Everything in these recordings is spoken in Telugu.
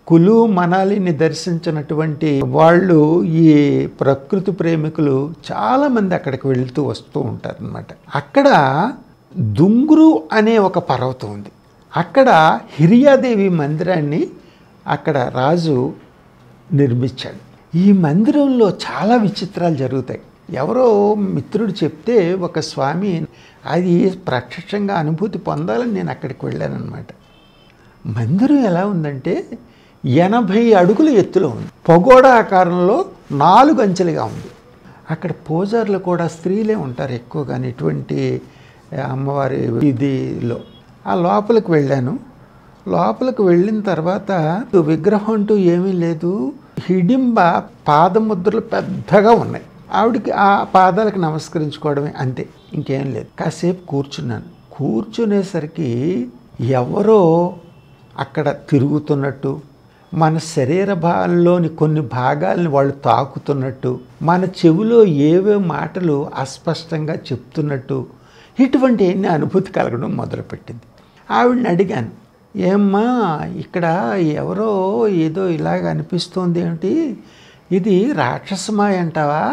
కులు మనాలిని దర్శించినటువంటి వాళ్ళు ఈ ప్రకృతి ప్రేమికులు చాలామంది అక్కడికి వెళుతూ వస్తూ ఉంటారనమాట. అక్కడ దుంగురు అనే ఒక పర్వతం ఉంది. అక్కడ హిరియాదేవి మందిరాన్ని అక్కడ రాజు నిర్మించాడు. ఈ మందిరంలో చాలా విచిత్రాలు జరుగుతాయి. ఎవరో మిత్రుడు చెప్తే ఒక స్వామి అది ప్రత్యక్షంగా అనుభూతి పొందాలని నేను అక్కడికి వెళ్ళానమాట. మందిరం ఎలా ఉందంటే 80 అడుగుల ఎత్తులో ఉంది. పగోడా ఆకారంలో 4 అంచెలుగా ఉంది. అక్కడ పూజారులు కూడా స్త్రీలే ఉంటారు ఎక్కువగా ఇటువంటి అమ్మవారి ఇదిలో. ఆ లోపలికి వెళ్ళాను. లోపలికి వెళ్ళిన తర్వాత విగ్రహం అంటూ ఏమీ లేదు. హిడింబ పాదముద్రలు పెద్దగా ఉన్నాయి. ఆవిడికి ఆ పాదాలకు నమస్కరించుకోవడమే, అంతే, ఇంకేం లేదు. కాసేపు కూర్చున్నాను. కూర్చునేసరికి ఎవరో అక్కడ తిరుగుతున్నట్టు, మన శరీర భాగాల్లోని కొన్ని భాగాలని వాళ్ళు తాకుతున్నట్టు, మన చెవిలో ఏవే మాటలు అస్పష్టంగా చెప్తున్నట్టు, ఇటువంటి ఎన్ని అనుభూతి కలగడం మొదలుపెట్టింది. ఆవిడని అడిగాను, ఏమ్మా ఇక్కడ ఎవరో ఏదో ఇలాగ అనిపిస్తోంది ఏమిటి, ఇది రాక్షసమాయ అంటావా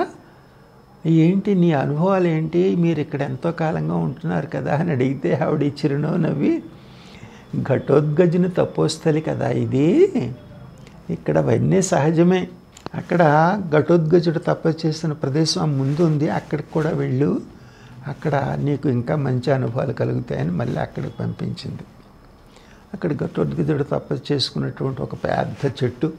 ఏంటి, నీ అనుభవాలు ఏంటి, మీరు ఇక్కడ ఎంతో కాలంగా ఉంటున్నారు కదా అని అడిగితే ఆవిడ చిరునవ్వు నవ్వి, ఘటోద్గజుని తపోస్థలి కదా ఇది, ఇక్కడ అవన్నీ సహజమే. అక్కడ ఘటోద్గజుడు తపస్సు చేసిన ప్రదేశం ముందు ఉంది, అక్కడికి కూడా వెళ్ళు, అక్కడ నీకు ఇంకా మంచి అనుభవాలు కలుగుతాయని మళ్ళీ అక్కడికి పంపించింది. అక్కడ ఘటోద్గజుడు తపస్సు చేసుకున్నటువంటి ఒక పెద్ద చెట్టు,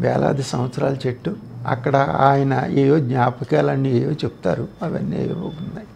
వేలాది సంవత్సరాల చెట్టు. అక్కడ ఆయన ఏవో జ్ఞాపకాలన్నీ ఏవో చెప్తారు, అవన్నీ ఏవో ఉన్నాయి.